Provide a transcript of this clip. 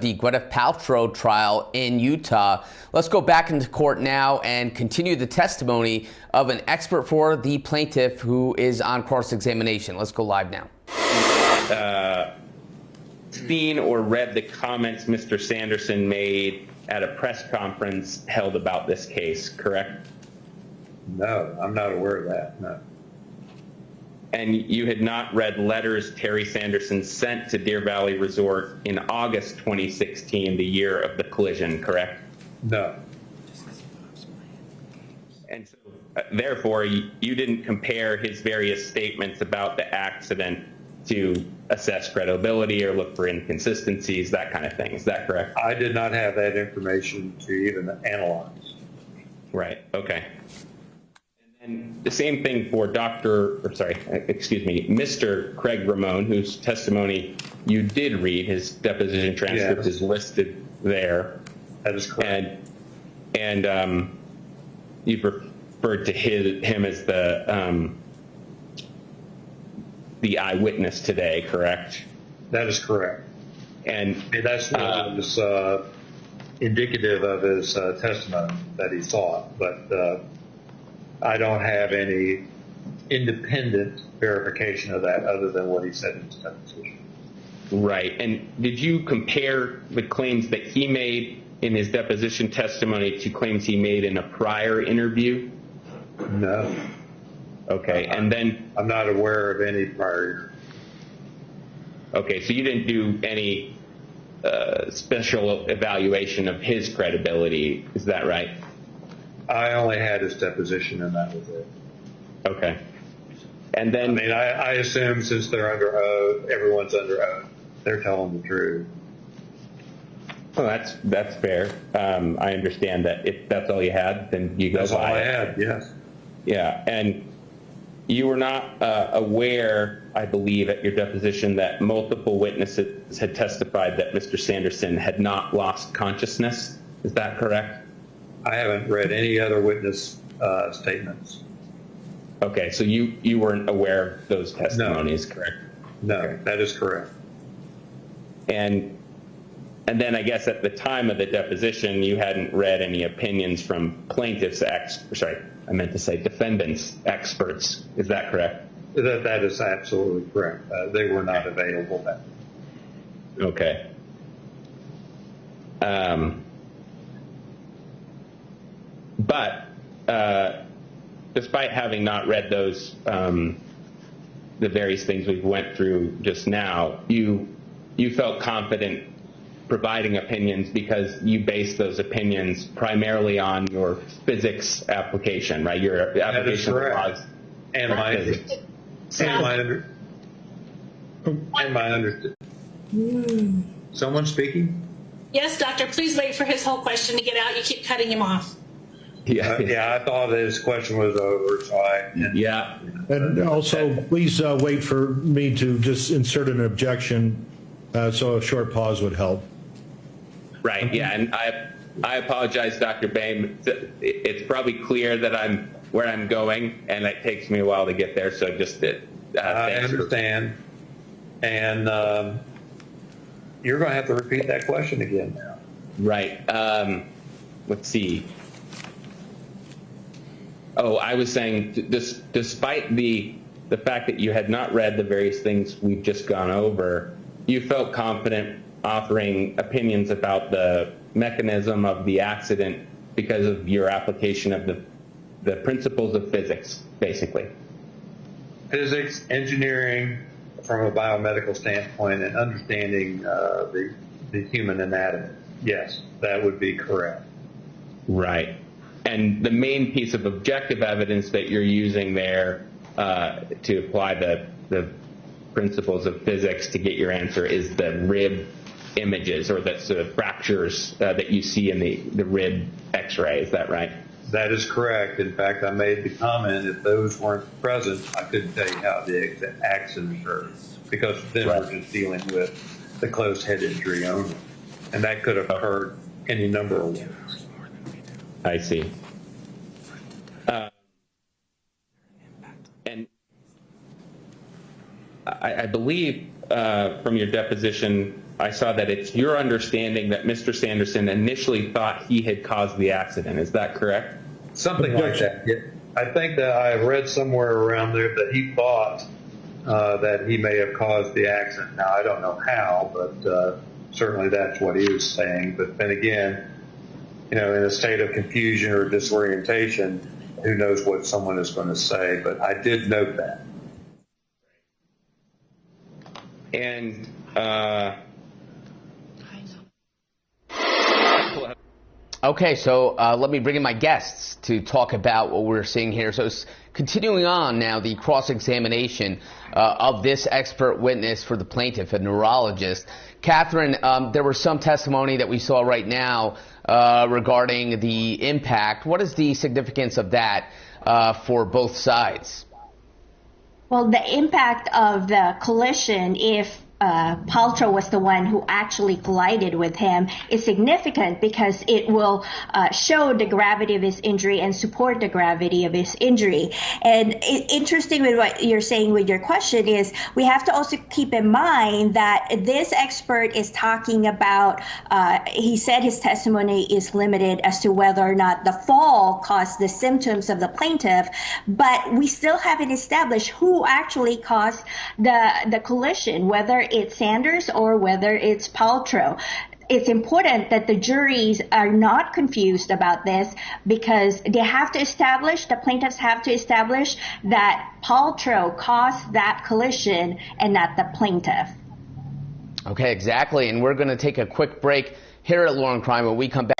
The GWYNETH Paltrow trial in Utah. Let's go back into court now and continue the testimony of an expert for the plaintiff who is on cross-examination. Let's go live now. Seen or read the comments Mr. Sanderson made at a press conference held about this case, correct? No, I'm not aware of that, no. And you had not read letters Terry Sanderson sent to Deer Valley Resort in August 2016, the year of the collision, correct? No. And so, therefore, you didn't compare his various statements about the accident to assess credibility or look for inconsistencies, that kind of thing. Is that correct? I did not have that information to even analyze. Right, okay. And the same thing for Mr. Craig Ramon, whose testimony you did read. His deposition transcript is listed there. That is correct. And you referred to him as the eyewitness today, correct? That is correct. And that's what was indicative of his testimony that he saw, but I don't have any independent verification of that other than what he said in his deposition. Right. And did you compare the claims that he made in his deposition testimony to claims he made in a prior interview? No. Okay. And then I'm not aware of any prior. Okay. So you didn't do any special evaluation of his credibility. Is that right? I only had his deposition, and that was it. Okay. And then, I mean, I assume since they're under oath, everyone's under oath, they're telling the truth. Well, that's fair. I understand that if that's all you had, then you go by it. That's all I had, yes. Yeah, and you were not aware, I believe, at your deposition that multiple witnesses had testified that Mr. Sanderson had not lost consciousness. Is that correct? I haven't read any other witness statements. Okay, so you weren't aware of those testimonies, correct? No, okay. That is correct. And then I guess at the time of the deposition, you hadn't read any opinions from defendants' experts. Is that correct? That is absolutely correct. They were not available then. Okay. But despite having not read those, the various things we went through just now, you felt confident providing opinions because you based those opinions primarily on your physics application, right? Your application of laws and my physics. And my understanding. Someone speaking? Yes, doctor, please wait for his whole question to get out. You keep cutting him off. Yeah, I thought his question was over, so yeah. And also, please wait for me to just insert an objection, so a short pause would help. Right, yeah, and I apologize, Dr. Bain. It's probably clear that I'm where I'm going, and it takes me a while to get there, so just I understand. And you're going to have to repeat that question again now. Right. Let's see. Oh, I was saying, despite the fact that you had not read the various things we've just gone over, you felt confident offering opinions about the mechanism of the accident because of your application of the principles of physics, basically. Physics, engineering, from a biomedical standpoint, and understanding the human anatomy. Yes, that would be correct. Right. And the main piece of objective evidence that you're using there to apply the principles of physics to get your answer is the rib images, or that's the fractures that you see in the rib x-ray. Is that right? That is correct. In fact, I made the comment, if those weren't present, I couldn't tell you how the accident occurred, because then we're just dealing with the closed head injury only. And that could have occurred any number of ways. I see. And I believe from your deposition, I saw that it's your understanding that Mr. Sanderson initially thought he had caused the accident. Is that correct? Something like that. Yeah. I think that I read somewhere around there that he thought that he may have caused the accident. Now, I don't know how, but certainly that's what he was saying. But then again, in a state of confusion or disorientation, who knows what someone is going to say. But I did note that. And Okay, so let me bring in my guests to talk about what we're seeing here. So continuing on now, the cross-examination of this expert witness for the plaintiff, a neurologist. Catherine, there was some testimony that we saw right now regarding the impact. What is the significance of that for both sides? Well, the impact of the collision, if Paltrow was the one who actually collided with him, is significant because it will show the gravity of his injury and support the gravity of his injury. And interesting with what you're saying with your question is we have to also keep in mind that this expert is talking about, he said his testimony is limited as to whether or not the fall caused the symptoms of the plaintiff, but we still haven't established who actually caused the collision, whether it's Sanders or whether it's Paltrow. It's important that the juries are not confused about this because they have to establish, the plaintiffs have to establish that Paltrow caused that collision and not the plaintiff. Okay, exactly. And we're going to take a quick break here at Law and Crime. When we come back.